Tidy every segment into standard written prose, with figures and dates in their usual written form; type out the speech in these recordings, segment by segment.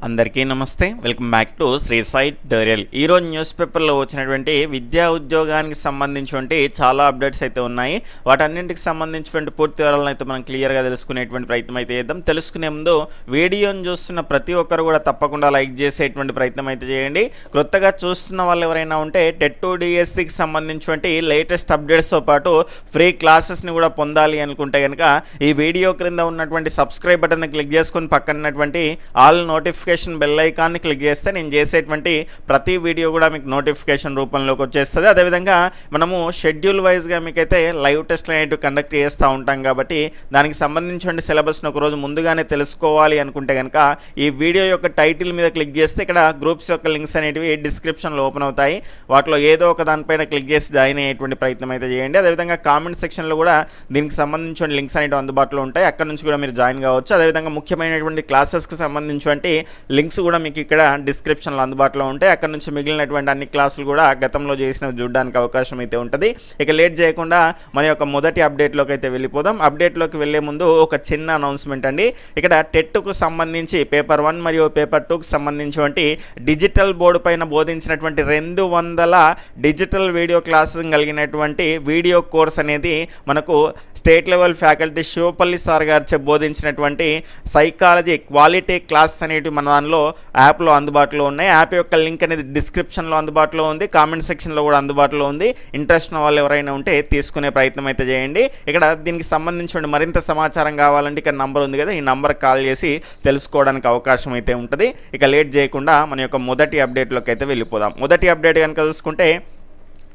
అందరికీ నమస్తే, welcome back to Sri Sai tutorial. ఈరోజు న్యూస్ పేపర్లో వచ్చినటువంటి విద్యా ఉద్యోగానికి సంబంధించినటువంటి చాలా అప్డేట్స్ అయితే ఉన్నాయి. వాటన్నింటికి సంబంధించినటువంటి పూర్తి వివరాలను అయితే మనం క్లియర్గా తెలుసుకునేటువంటి ప్రయత్నం అయితే చేద్దాం. తెలుసుకునే ముందు వీడియోని చూస్తున్న ప్రతి ఒక్కరు కూడా తప్పకుండా లైక్ చేసేటువంటి ప్రయత్నం అయితే చేయండి. కొత్తగా చూస్తున్న వాళ్ళు ఎవరైనా ఉంటే టెట్-2 సంబంధించినటువంటి లేటెస్ట్ అప్డేట్స్తో పాటు ఫ్రీ క్లాసెస్ని కూడా పొందాలి అనుకుంటే కనుక ఈ వీడియో క్రింద ఉన్నటువంటి సబ్స్క్రైబ్ బటన్ని క్లిక్ చేసుకొని పక్కనటువంటి ఆల్ నోటిఫికేషన్ బెల్ ఐకాన్ని క్లిక్ చేస్తే నేను చేసేటువంటి ప్రతి వీడియో కూడా మీకు నోటిఫికేషన్ రూపంలోకి వచ్చేస్తుంది. అదేవిధంగా మనము షెడ్యూల్ వైజ్గా మీకైతే లైవ్ టెస్ట్లు అనేవి కండక్ట్ చేస్తూ ఉంటాం కాబట్టి దానికి సంబంధించిన సిలబస్ను ఒకరోజు ముందుగానే తెలుసుకోవాలి అనుకుంటే కనుక ఈ వీడియో యొక్క టైటిల్ మీద క్లిక్ చేస్తే ఇక్కడ గ్రూప్స్ యొక్క లింక్స్ అనేటివి డిస్క్రిప్షన్లో ఓపెన్ అవుతాయి. వాటిలో ఏదో ఒక దానిపైన క్లిక్ చేసి జాయిన్ అయ్యేటువంటి ప్రయత్నం అయితే చేయండి. అదేవిధంగా కామెంట్ సెక్షన్లో కూడా దీనికి సంబంధించిన లింక్స్ అనేవి అందుబాటులో ఉంటాయి. అక్కడ నుంచి కూడా మీరు జాయిన్ కావచ్చు. అదేవిధంగా ముఖ్యమైనటువంటి క్లాసెస్కి సంబంధించినటువంటి లింక్స్ కూడా మీకు ఇక్కడ డిస్క్రిప్షన్లో అందుబాటులో ఉంటాయి. అక్కడ నుంచి మిగిలినటువంటి అన్ని క్లాసులు కూడా గతంలో చేసినవి చూడడానికి అవకాశం అయితే ఉంటుంది. ఇక లేట్ చేయకుండా మన యొక్క మొదటి అప్డేట్లోకి అయితే వెళ్ళిపోదాం. అప్డేట్లోకి వెళ్ళే ముందు ఒక చిన్న అనౌన్స్మెంట్ అండి. ఇక్కడ టెట్కు సంబంధించి పేపర్ 1 మరియు పేపర్ 2కు సంబంధించినటువంటి డిజిటల్ బోర్డు పైన బోధించినటువంటి 200 డిజిటల్ వీడియో క్లాసెస్ కలిగినటువంటి వీడియో కోర్స్ అనేది మనకు state level faculty Shivapalli sir గారు బోధించినటువంటి సైకాలజీ క్వాలిటీ క్లాస్ అనేవి మన దానిలో యాప్లో అందుబాటులో ఉన్నాయి. యాప్ యొక్క లింక్ అనేది డిస్క్రిప్షన్లో అందుబాటులో ఉంది, కామెంట్ సెక్షన్లో కూడా అందుబాటులో ఉంది. ఇంట్రెస్ట్ ఉన్న వాళ్ళు ఎవరైనా ఉంటే తీసుకునే ప్రయత్నం అయితే చేయండి. ఇక్కడ దీనికి సంబంధించిన మరింత సమాచారం కావాలంటే ఇక్కడ నంబర్ ఉంది కదా, ఈ నంబర్ కాల్ చేసి తెలుసుకోవడానికి అవకాశం అయితే ఉంటుంది. ఇక లేట్ చేయకుండా మన యొక్క మొదటి అప్డేట్లోకి అయితే వెళ్ళిపోదాం. మొదటి అప్డేట్ కనుక చూసుకుంటే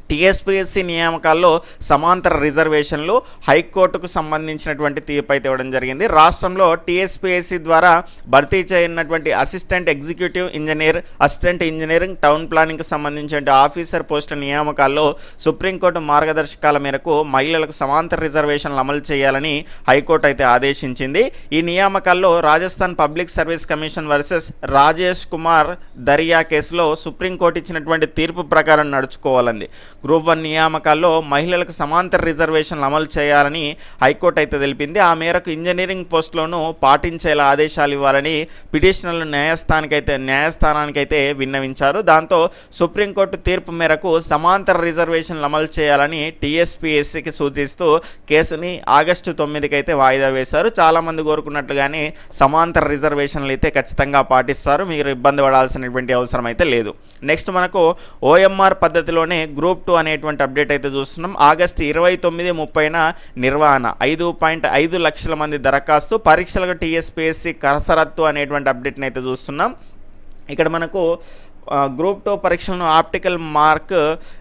టీఎస్పీఎస్సీ నియామకాల్లో సమాంతర రిజర్వేషన్లు హైకోర్టుకు సంబంధించినటువంటి తీర్పు అయితే ఇవ్వడం జరిగింది. రాష్ట్రంలో టీఎస్పీఎస్సీ ద్వారా భర్తీ చేయనటువంటి assistant executive engineer, assistant engineering, town ప్లానింగ్కి సంబంధించిన ఆఫీసర్ పోస్టుల నియామకాల్లో సుప్రీంకోర్టు మార్గదర్శకాల మేరకు మహిళలకు సమాంతర రిజర్వేషన్లు అమలు చేయాలని హైకోర్టు అయితే ఆదేశించింది. ఈ నియామకాల్లో Rajasthan public service commission versus Rajesh Kumar Dariya కేసులో సుప్రీంకోర్టు ఇచ్చినటువంటి తీర్పు ప్రకారం నడుచుకోవాలంది. గ్రూప్ 1 నియామకాల్లో మహిళలకు సమాంతర రిజర్వేషన్లు అమలు చేయాలని హైకోర్టు అయితే తెలిపింది. ఆ మేరకు ఇంజనీరింగ్ పోస్టులను పాటించేలా ఆదేశాలు ఇవ్వాలని పిటిషనర్లు న్యాయస్థానానికైతే విన్నవించారు. దాంతో సుప్రీంకోర్టు తీర్పు మేరకు సమాంతర రిజర్వేషన్లు అమలు చేయాలని టీఎస్పీఎస్సీకి సూచిస్తూ కేసుని ఆగస్టు 9కి అయితే వాయిదా వేశారు. చాలామంది కోరుకున్నట్లుగానే సమాంతర రిజర్వేషన్లు అయితే ఖచ్చితంగా పాటిస్తారు, మీరు ఇబ్బంది పడాల్సినటువంటి అవసరం అయితే లేదు. నెక్స్ట్ మనకు ఓఎంఆర్ పద్ధతిలోనే గ్రూప్ 2 అనేటువంటి అప్డేట్ అయితే చూస్తున్నాం. ఆగస్టు 29-30 నిర్వహణ 5.5 లక్షల మంది దరఖాస్తు, పరీక్షలకు టీఎస్పీఎస్సీ కసరత్తు అనేటువంటి అప్డేట్ని అయితే చూస్తున్నాం. ఇక్కడ మనకు గ్రూప్ 2 పరీక్షలను ఆప్టికల్ మార్క్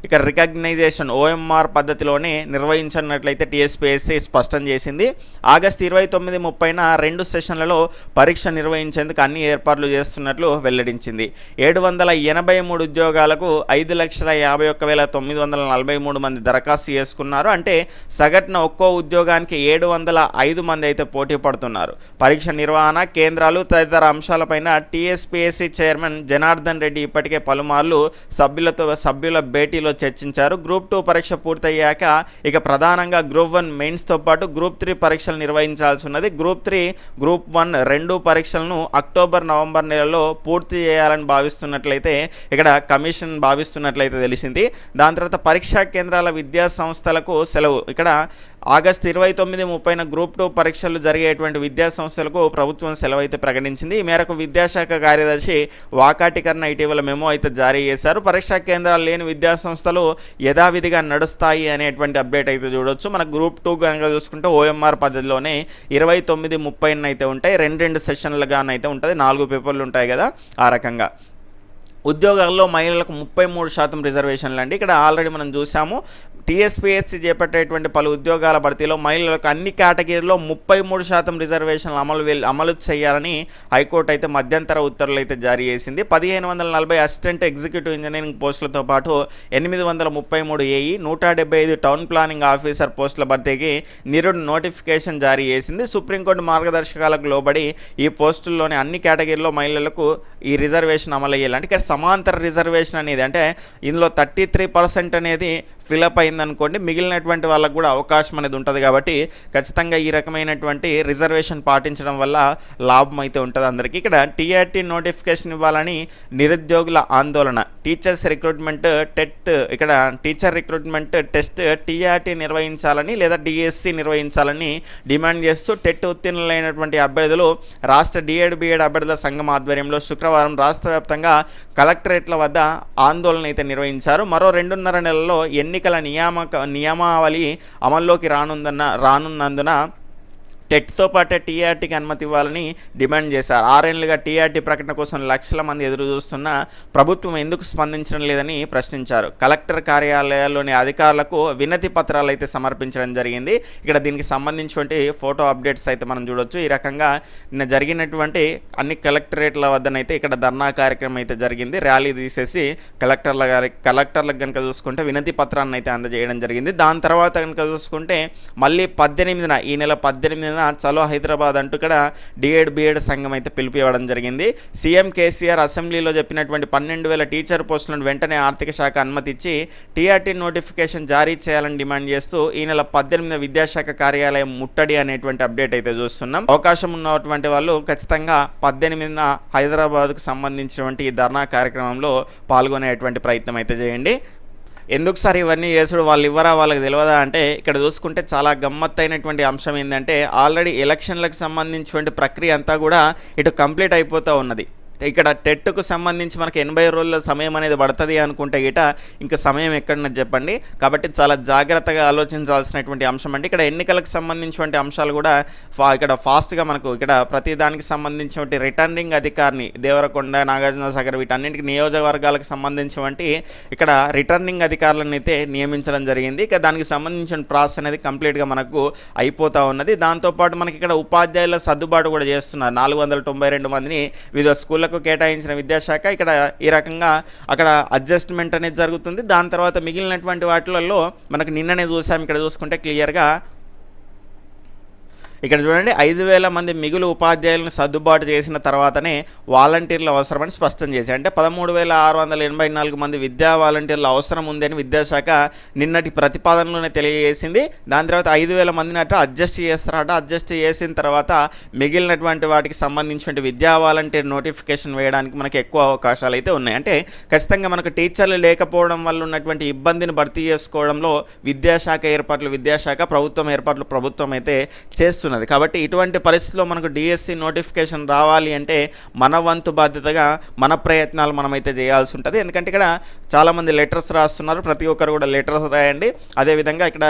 ఇక రికగ్నైజేషన్ ఓఎంఆర్ పద్ధతిలోనే నిర్వహించినట్లయితే టీఎస్పీఎస్సీ స్పష్టం చేసింది. ఆగస్టు 29-30 2 సెషన్లలో పరీక్ష నిర్వహించేందుకు అన్ని ఏర్పాట్లు చేస్తున్నట్లు వెల్లడించింది. 783 ఉద్యోగాలకు 5,51,943 మంది దరఖాస్తు చేసుకున్నారు. అంటే సగటున ఒక్కో ఉద్యోగానికి 705 మంది అయితే పోటీ పడుతున్నారు. పరీక్ష నిర్వహణ, కేంద్రాలు తదితర అంశాలపైన టీఎస్పీఎస్సీ చైర్మన్ జనార్దన్ రెడ్డి ఇప్పటికే పలుమార్లు సభ్యుల భేటీలో చర్చించారు. గ్రూప్ 2 పరీక్ష పూర్తయ్యాక ఇక ప్రధానంగా గ్రూప్ 1 మెయిన్స్తో పాటు గ్రూప్ 3 పరీక్షలు నిర్వహించాల్సి ఉన్నది. గ్రూప్ 3, గ్రూప్ 1 2 పరీక్షలను అక్టోబర్-నవంబర్ నెలలో పూర్తి చేయాలని భావిస్తున్నట్లయితే ఇక్కడ కమిషన్ భావిస్తున్నట్లయితే తెలిసింది. దాని తర్వాత పరీక్షా కేంద్రాల విద్యా సంస్థలకు సెలవు. ఇక్కడ ఆగస్టు 29-30 గ్రూప్ 2 పరీక్షలు జరిగేటువంటి విద్యా సంస్థలకు ప్రభుత్వం సెలవు అయితే ప్రకటించింది. ఈ మేరకు విద్యాశాఖ కార్యదర్శి వాకాటికరణ ఇటీవల మెమో అయితే జారీ చేశారు. పరీక్షా కేంద్రాలు లేని విద్యా సంస్థలు యథావిధిగా నడుస్తాయి అనేటువంటి అప్డేట్ అయితే చూడొచ్చు. మన గ్రూప్ 2 కనుక చూసుకుంటే ఓఎంఆర్ పద్ధతిలోనే 29-30 అయితే ఉంటాయి. 2 సెషన్లుగానైతే ఉంటుంది, 4 పేపర్లు ఉంటాయి కదా, ఆ రకంగా. ఉద్యోగాల్లో మహిళలకు 33% రిజర్వేషన్లు అండి. ఇక్కడ ఆల్రెడీ మనం చూసాము, టీఎస్పీఎస్సీ చేపట్టేటువంటి పలు ఉద్యోగాల భర్తీలో మహిళలకు అన్ని కేటగిరీలో 33% రిజర్వేషన్లు అమలు చేయాలని హైకోర్టు అయితే మధ్యంతర ఉత్తర్వులు అయితే జారీ చేసింది. 1540 అసిస్టెంట్ ఎగ్జిక్యూటివ్ ఇంజనీరింగ్ పోస్టులతో పాటు 833 ఏఈ, 175 టౌన్ ప్లానింగ్ ఆఫీసర్ పోస్టుల భర్తీకి నోటిఫికేషన్ జారీ చేసింది. సుప్రీంకోర్టు మార్గదర్శకాలకు లోబడి ఈ పోస్టుల్లోని అన్ని కేటగిరీలో మహిళలకు ఈ రిజర్వేషన్ అమలు అయ్యేలా, అంటే ఇక్కడ సమాంతర రిజర్వేషన్ అనేది అంటే ఇందులో 33% అనేది ఫిలప్ అయిందనుకోండి, మిగిలినటువంటి వాళ్ళకు కూడా అవకాశం అనేది ఉంటుంది. కాబట్టి ఖచ్చితంగా ఈ రకమైనటువంటి రిజర్వేషన్ పాటించడం వల్ల లాభం అయితే ఉంటుంది అందరికీ. ఇక్కడ టీఆర్టీ నోటిఫికేషన్ ఇవ్వాలని నిరుద్యోగుల ఆందోళన. టీచర్స్ రిక్రూట్మెంట్ టెట్ ఇక్కడ టీచర్ రిక్రూట్మెంట్ టెస్ట్ టీఆర్టీ నిర్వహించాలని లేదా డిఎస్సి నిర్వహించాలని డిమాండ్ చేస్తూ టెట్ ఉత్తీర్ణులైనటువంటి అభ్యర్థులు రాష్ట్ర డిఎడ్ బిఎడ్ అభ్యర్థుల సంఘం ఆధ్వర్యంలో శుక్రవారం రాష్ట్ర వ్యాప్తంగా కలెక్టరేట్ల వద్ద ఆందోళన అయితే నిర్వహించారు. మరో 2.5 నెలల్లో ఎన్నికల నియమావళి అమల్లోకి రానున్నందున టెట్తో పాటే టీఆర్టీకి అనుమతి ఇవ్వాలని డిమాండ్ చేశారు. 6 ఏళ్లుగా టీఆర్టీ ప్రకటన కోసం లక్షల మంది ఎదురు చూస్తున్న ప్రభుత్వం ఎందుకు స్పందించడం లేదని ప్రశ్నించారు. కలెక్టర్ కార్యాలయాల్లోని అధికారులకు వినతి పత్రాలు అయితే సమర్పించడం జరిగింది. ఇక్కడ దీనికి సంబంధించినటువంటి ఫోటో అప్డేట్స్ అయితే మనం చూడొచ్చు. ఈ రకంగా నిన్న జరిగినటువంటి అన్ని కలెక్టరేట్ల వద్దనైతే ఇక్కడ ధర్నా కార్యక్రమం అయితే జరిగింది. ర్యాలీ తీసేసి కలెక్టర్లకు కనుక చూసుకుంటే వినతి పత్రాన్ని అయితే అందజేయడం జరిగింది. దాని తర్వాత కనుక చూసుకుంటే మళ్ళీ 18న ఈ నెల 18న చలో హైదరాబాద్ అంటూ ఇక్కడ డిఎడ్ బిఎడ్ సంఘం అయితే పిలుపు ఇవ్వడం జరిగింది. సీఎం కేసీఆర్ అసెంబ్లీలో చెప్పినటువంటి 12,000 టీచర్ పోస్టులను వెంటనే ఆర్థిక శాఖ అనుమతి ఇచ్చి టీఆర్టీ నోటిఫికేషన్ జారీ చేయాలని డిమాండ్ చేస్తూ ఈ నెల 18న విద్యాశాఖ కార్యాలయం ముట్టడి అనేటువంటి అప్డేట్ అయితే చూస్తున్నాం. అవకాశం ఉన్నటువంటి వాళ్ళు ఖచ్చితంగా 18న హైదరాబాద్కు సంబంధించినటువంటి ఈ ధర్నా కార్యక్రమంలో పాల్గొనేటువంటి ప్రయత్నం అయితే చేయండి. ఎందుకు సార్ ఇవన్నీ చేసుడు, వాళ్ళు ఇవ్వరా వాళ్ళకి తెలియదా అంటే ఇక్కడ చూసుకుంటే చాలా గమ్మత్తైనటువంటి అంశం ఏంటంటే ఆల్రెడీ ఎలక్షన్లకు సంబంధించినటువంటి ప్రక్రియ అంతా కూడా ఇటు కంప్లీట్ అయిపోతూ ఉన్నది. ఇక్కడ టెట్కు సంబంధించి మనకి 80 రోజుల సమయం అనేది పడుతుంది అనుకుంటే గిట ఇంకా సమయం ఎక్కడున్నది చెప్పండి. కాబట్టి చాలా జాగ్రత్తగా ఆలోచించాల్సినటువంటి అంశం అంటే ఇక్కడ ఎన్నికలకు సంబంధించినటువంటి అంశాలు కూడా ఇక్కడ ఫాస్ట్గా మనకు ఇక్కడ ప్రతి దానికి సంబంధించినటువంటి రిటర్నింగ్ అధికారిని దేవరకొండ నాగార్జున సాగర్ వీటన్నింటికి నియోజకవర్గాలకు సంబంధించినటువంటి ఇక్కడ రిటర్నింగ్ అధికారులను అయితే నియమించడం జరిగింది. ఇక దానికి సంబంధించిన ప్రాసెస్ అనేది కంప్లీట్గా మనకు అయిపోతూ ఉన్నది. దాంతోపాటు మనకి ఇక్కడ ఉపాధ్యాయుల సర్దుబాటు కూడా చేస్తున్నారు. 492 మందిని వివిధ స్కూళ్ళకు కేటాయించిన విద్యాశాఖ ఇక్కడ ఈ రకంగా అక్కడ అడ్జస్ట్మెంట్ అనేది జరుగుతుంది. దాని తర్వాత మిగిలినటువంటి వాటిలలో మనకు నిన్ననే చూసాం. ఇక్కడ చూసుకుంటే క్లియర్గా ఇక్కడ చూడండి 5,000 మంది మిగులు ఉపాధ్యాయులను సర్దుబాటు చేసిన తర్వాతనే వాలంటీర్లు అవసరమని స్పష్టం చేశారు. అంటే 13,684 మంది విద్యా వాలంటీర్లు అవసరం ఉందని విద్యాశాఖ నిన్నటి ప్రతిపాదనలోనే తెలియజేసింది. దాని తర్వాత 5,000 మందిని అట్లా అడ్జస్ట్ చేస్తారట. అడ్జస్ట్ చేసిన తర్వాత మిగిలినటువంటి వాటికి సంబంధించిన విద్యా వాలంటీర్ నోటిఫికేషన్ వేయడానికి మనకి ఎక్కువ అవకాశాలు అయితే ఉన్నాయి. అంటే ఖచ్చితంగా మనకు టీచర్లు లేకపోవడం వల్ల ఉన్నటువంటి ఇబ్బందిని భర్తీ చేసుకోవడంలో విద్యాశాఖ ప్రభుత్వం అయితే చేస్తున్నది. కాబట్టి ఇటువంటి పరిస్థితుల్లో మనకు డిఎస్సి నోటిఫికేషన్ రావాలి అంటే మన వంతు బాధ్యతగా మన ప్రయత్నాలు మనమైతే చేయాల్సి ఉంటుంది. ఎందుకంటే ఇక్కడ చాలామంది లెటర్స్ రాస్తున్నారు. ప్రతి ఒక్కరు కూడా లెటర్స్ రాయండి. అదేవిధంగా ఇక్కడ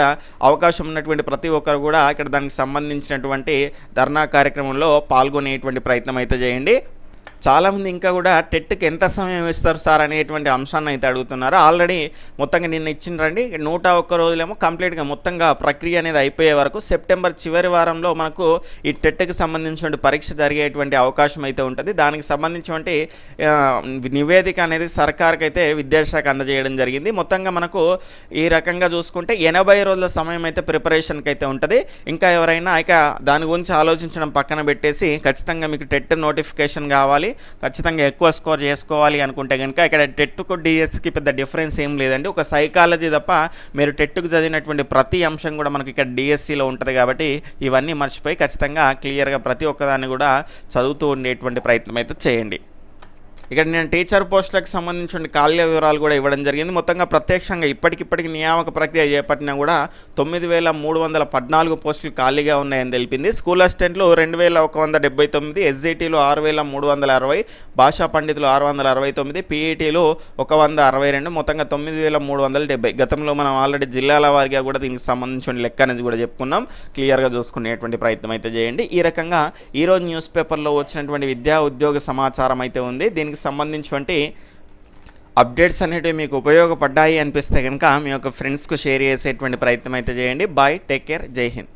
అవకాశం ఉన్నటువంటి ప్రతి ఒక్కరు కూడా ఇక్కడ దానికి సంబంధించినటువంటి ధర్నా కార్యక్రమంలో పాల్గొనేటువంటి ప్రయత్నం అయితే చేయండి. చాలామంది ఇంకా కూడా టెట్కి ఎంత సమయం ఇస్తారు సార్ అనేటువంటి అంశాన్ని అయితే అడుగుతున్నారు. ఆల్రెడీ మొత్తంగా నిన్న ఇచ్చిండ్రండి 101 రోజులేమో కంప్లీట్గా మొత్తంగా ప్రక్రియ అనేది అయిపోయే వరకు సెప్టెంబర్ చివరి వారంలో మనకు ఈ టెట్కి సంబంధించిన పరీక్ష జరిగేటువంటి అవకాశం అయితే ఉంటుంది. దానికి సంబంధించినటువంటి నివేదిక అనేది సర్కార్కి అయితే విద్యాశాఖ అందజేయడం జరిగింది. మొత్తంగా మనకు ఈ రకంగా చూసుకుంటే 80 రోజుల సమయం అయితే ప్రిపరేషన్కి అయితే ఉంటుంది. ఇంకా ఎవరైనా ఇక దాని గురించి ఆలోచించడం పక్కన పెట్టేసి ఖచ్చితంగా మీకు టెట్ నోటిఫికేషన్ కావాలి, ఖచ్చితంగా ఎక్కువ స్కోర్ చేసుకోవాలి అనుకుంటే కనుక ఇక్కడ టెట్కు డిఎస్కి పెద్ద డిఫరెన్స్ ఏం లేదండి. ఒక సైకాలజీ తప్ప మీరు టెట్కు చదివినటువంటి ప్రతి అంశం కూడా మనకి ఇక్కడ డిఎస్సిలో ఉంటుంది. కాబట్టి ఇవన్నీ మర్చిపోయి ఖచ్చితంగా క్లియర్గా ప్రతి ఒక్కదాన్ని కూడా చదువుతూ ఉండేటువంటి ప్రయత్నం అయితే చేయండి. ఇక్కడ నేను టీచర్ పోస్టులకు సంబంధించిన ఖాళీ వివరాలు కూడా ఇవ్వడం జరిగింది. మొత్తంగా ప్రత్యక్షంగా ఇప్పటికిప్పటికి నియామక ప్రక్రియ చేపట్టినా కూడా 9,314 పోస్టులు ఖాళీగా ఉన్నాయని తెలిపింది. స్కూల్ అసిస్టెంట్లు 2,179, ఎస్జిటీలు 6,360, భాషా పండితులు 669, పీఈటీలు 162, మొత్తంగా 9,370. గతంలో మనం ఆల్రెడీ జిల్లాల వారిగా కూడా దీనికి సంబంధించిన లెక్క అనేది కూడా చెప్పుకున్నాం. క్లియర్గా చూసుకునేటువంటి ప్రయత్నం అయితే చేయండి. ఈ రకంగా ఈరోజు న్యూస్ పేపర్లో వచ్చినటువంటి విద్యా ఉద్యోగ సమాచారం అయితే ఉంది. దీనికి సంబంధించినటువంటి అప్డేట్స్ అనేటివి మీకు ఉపయోగపడ్డాయి అనిపిస్తే కనుక మీ యొక్క ఫ్రెండ్స్కు షేర్ చేసేటువంటి ప్రయత్నం అయితే చేయండి. బాయ్, టేక్ కేర్, జై హింద్.